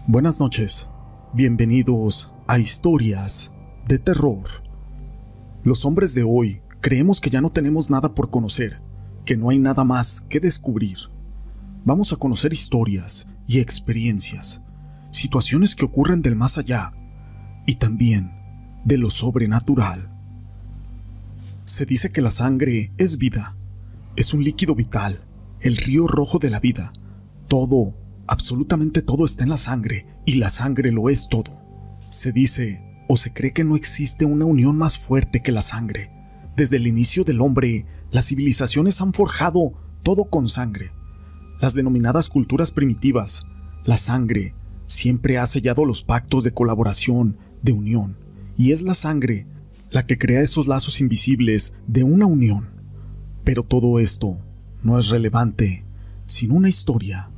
Buenas noches, bienvenidos a Historias de Terror. Los hombres de hoy creemos que ya no tenemos nada por conocer, que no hay nada más que descubrir. Vamos a conocer historias y experiencias, situaciones que ocurren del más allá y también de lo sobrenatural. Se dice que la sangre es vida, es un líquido vital, el río rojo de la vida. Todo, absolutamente todo está en la sangre, y la sangre lo es todo. Se dice o se cree que no existe una unión más fuerte que la sangre. Desde el inicio del hombre, las civilizaciones han forjado todo con sangre. Las denominadas culturas primitivas, la sangre siempre ha sellado los pactos de colaboración, de unión, y es la sangre la que crea esos lazos invisibles de una unión. Pero todo esto no es relevante sin una historia.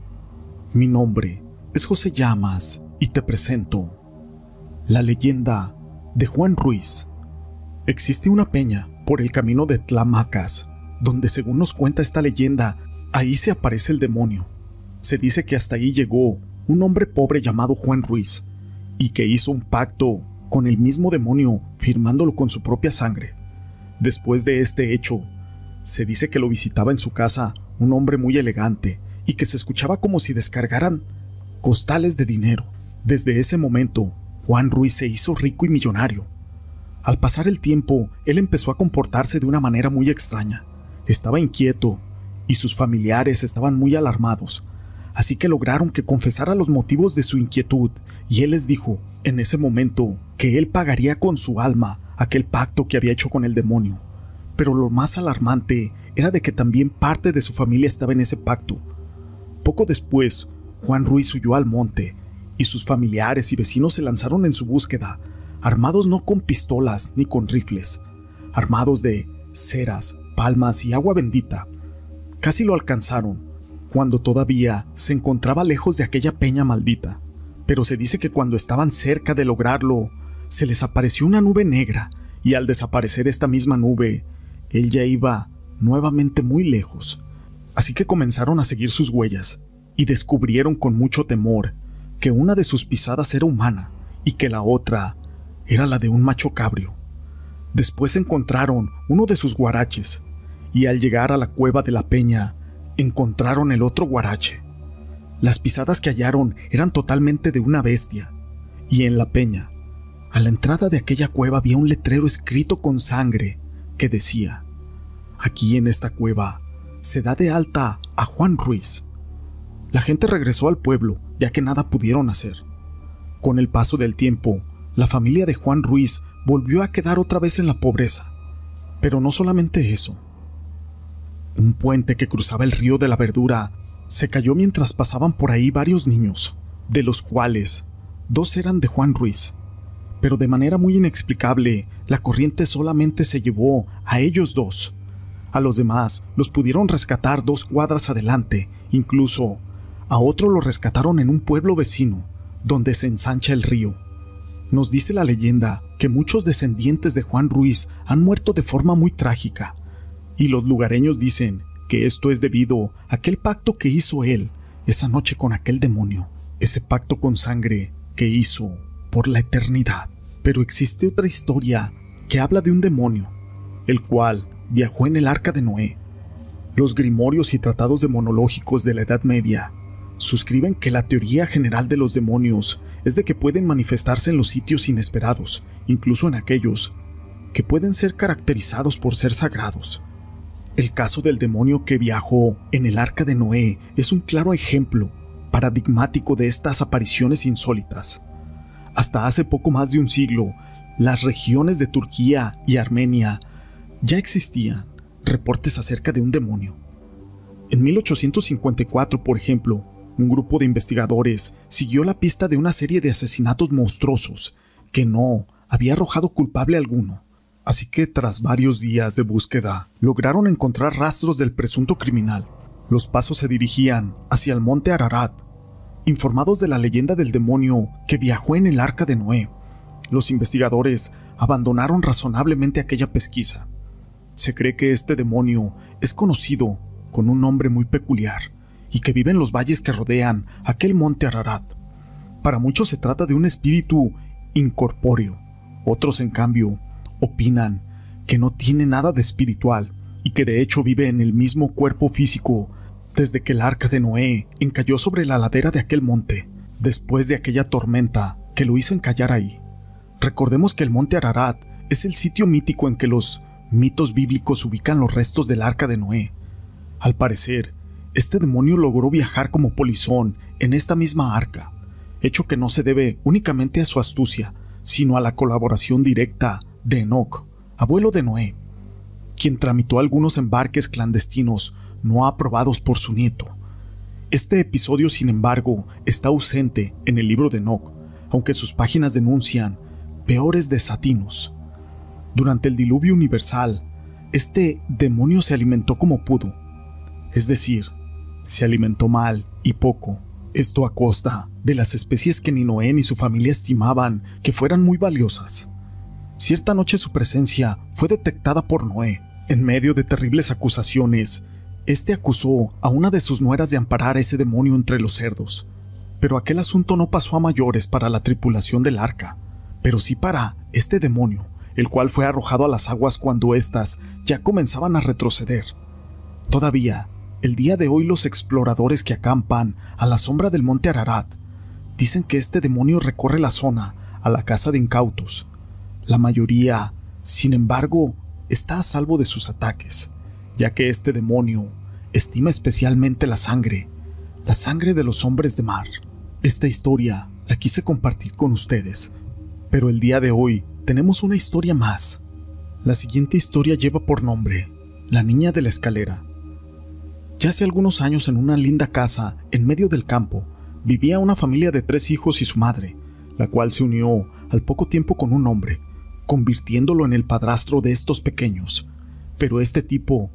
Mi nombre es José Llamas y te presento la leyenda de Juan Ruiz. Existe una peña por el camino de Tlamacas, donde según nos cuenta esta leyenda, ahí se aparece el demonio. Se dice que hasta ahí llegó un hombre pobre llamado Juan Ruiz, y que hizo un pacto con el mismo demonio, firmándolo con su propia sangre. Después de este hecho, se dice que lo visitaba en su casa un hombre muy elegante, y que se escuchaba como si descargaran costales de dinero. Desde ese momento, Juan Ruiz se hizo rico y millonario. Al pasar el tiempo, él empezó a comportarse de una manera muy extraña. Estaba inquieto, y sus familiares estaban muy alarmados. Así que lograron que confesara los motivos de su inquietud, y él les dijo, en ese momento, que él pagaría con su alma aquel pacto que había hecho con el demonio. Pero lo más alarmante era de que también parte de su familia estaba en ese pacto. Poco después, Juan Ruiz huyó al monte, y sus familiares y vecinos se lanzaron en su búsqueda, armados no con pistolas ni con rifles, armados de ceras, palmas y agua bendita. Casi lo alcanzaron, cuando todavía se encontraba lejos de aquella peña maldita. Pero se dice que cuando estaban cerca de lograrlo, se les apareció una nube negra, y al desaparecer esta misma nube, él ya iba nuevamente muy lejos. Así que comenzaron a seguir sus huellas, y descubrieron con mucho temor que una de sus pisadas era humana, y que la otra era la de un macho cabrio. Después encontraron uno de sus guaraches, y al llegar a la cueva de la peña, encontraron el otro guarache. Las pisadas que hallaron eran totalmente de una bestia, y en la peña, a la entrada de aquella cueva había un letrero escrito con sangre que decía: aquí en esta cueva se da de alta a Juan Ruiz. La gente regresó al pueblo, ya que nada pudieron hacer. Con el paso del tiempo, la familia de Juan Ruiz volvió a quedar otra vez en la pobreza. Pero no solamente eso. Un puente que cruzaba el río de la Verdura se cayó mientras pasaban por ahí varios niños, de los cuales 2 eran de Juan Ruiz. Pero de manera muy inexplicable, la corriente solamente se llevó a ellos 2. A los demás los pudieron rescatar 2 cuadras adelante, incluso a otro lo rescataron en un pueblo vecino, donde se ensancha el río. Nos dice la leyenda que muchos descendientes de Juan Ruiz han muerto de forma muy trágica, y los lugareños dicen que esto es debido a aquel pacto que hizo él esa noche con aquel demonio, ese pacto con sangre que hizo por la eternidad. Pero existe otra historia que habla de un demonio, el cual viajó en el Arca de Noé. Los grimorios y tratados demonológicos de la Edad Media suscriben que la teoría general de los demonios es de que pueden manifestarse en los sitios inesperados, incluso en aquellos que pueden ser caracterizados por ser sagrados. El caso del demonio que viajó en el Arca de Noé es un claro ejemplo paradigmático de estas apariciones insólitas. Hasta hace poco más de un siglo, las regiones de Turquía y Armenia ya existían reportes acerca de un demonio. En 1854, por ejemplo, un grupo de investigadores siguió la pista de una serie de asesinatos monstruosos que no había arrojado culpable alguno. Así que tras varios días de búsqueda, lograron encontrar rastros del presunto criminal. Los pasos se dirigían hacia el monte Ararat. Informados de la leyenda del demonio que viajó en el Arca de Noé, los investigadores abandonaron razonablemente aquella pesquisa. Se cree que este demonio es conocido con un nombre muy peculiar y que vive en los valles que rodean aquel monte Ararat. Para muchos se trata de un espíritu incorpóreo. Otros, en cambio, opinan que no tiene nada de espiritual y que de hecho vive en el mismo cuerpo físico desde que el arca de Noé encalló sobre la ladera de aquel monte, después de aquella tormenta que lo hizo encallar ahí. Recordemos que el monte Ararat es el sitio mítico en que los mitos bíblicos ubican los restos del arca de Noé. Al parecer, este demonio logró viajar como polizón en esta misma arca, hecho que no se debe únicamente a su astucia, sino a la colaboración directa de Enoc, abuelo de Noé, quien tramitó algunos embarques clandestinos no aprobados por su nieto. Este episodio, sin embargo, está ausente en el libro de Enoc, aunque sus páginas denuncian peores desatinos. Durante el diluvio universal, este demonio se alimentó como pudo, es decir, se alimentó mal y poco, esto a costa de las especies que ni Noé ni su familia estimaban que fueran muy valiosas. Cierta noche su presencia fue detectada por Noé. En medio de terribles acusaciones, este acusó a una de sus nueras de amparar a ese demonio entre los cerdos. Pero aquel asunto no pasó a mayores para la tripulación del arca, pero sí para este demonio, el cual fue arrojado a las aguas cuando éstas ya comenzaban a retroceder. Todavía, el día de hoy, los exploradores que acampan a la sombra del monte Ararat dicen que este demonio recorre la zona a la caza de incautos. La mayoría, sin embargo, está a salvo de sus ataques, ya que este demonio estima especialmente la sangre de los hombres de mar. Esta historia la quise compartir con ustedes, pero el día de hoy tenemos una historia más. La siguiente historia lleva por nombre La niña de la escalera. Ya hace algunos años, en una linda casa en medio del campo, vivía una familia de 3 hijos y su madre, la cual se unió al poco tiempo con un hombre, convirtiéndolo en el padrastro de estos pequeños. Pero este tipo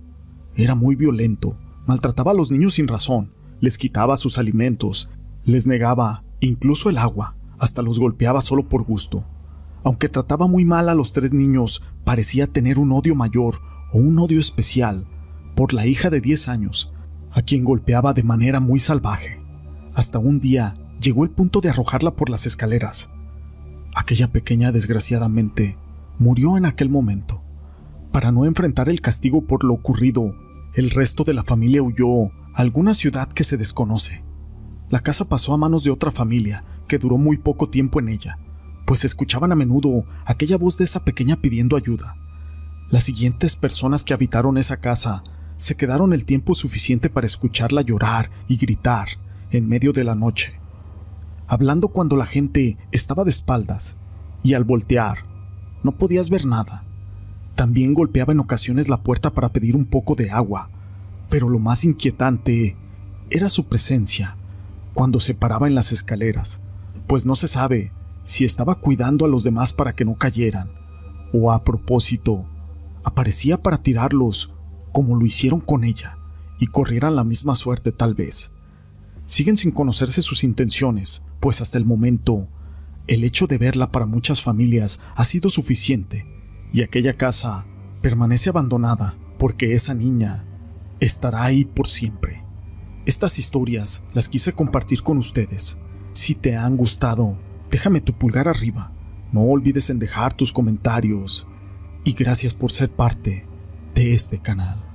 era muy violento, maltrataba a los niños sin razón, les quitaba sus alimentos, les negaba incluso el agua, hasta los golpeaba solo por gusto. Aunque trataba muy mal a los 3 niños, parecía tener un odio mayor o un odio especial por la hija de 10 años, a quien golpeaba de manera muy salvaje. Hasta un día llegó el punto de arrojarla por las escaleras. Aquella pequeña, desgraciadamente, murió en aquel momento. Para no enfrentar el castigo por lo ocurrido, el resto de la familia huyó a alguna ciudad que se desconoce. La casa pasó a manos de otra familia, que duró muy poco tiempo en ella, pues escuchaban a menudo aquella voz de esa pequeña pidiendo ayuda. Las siguientes personas que habitaron esa casa se quedaron el tiempo suficiente para escucharla llorar y gritar en medio de la noche, hablando cuando la gente estaba de espaldas, y al voltear no podías ver nada. También golpeaba en ocasiones la puerta para pedir un poco de agua, pero lo más inquietante era su presencia cuando se paraba en las escaleras, pues no se sabe si estaba cuidando a los demás para que no cayeran, o a propósito aparecía para tirarlos como lo hicieron con ella y corrieran la misma suerte tal vez. Siguen sin conocerse sus intenciones, pues hasta el momento el hecho de verla para muchas familias ha sido suficiente, y aquella casa permanece abandonada porque esa niña estará ahí por siempre. Estas historias las quise compartir con ustedes. Si te han gustado, déjame tu pulgar arriba. No olvides en dejar tus comentarios. Y gracias por ser parte de este canal.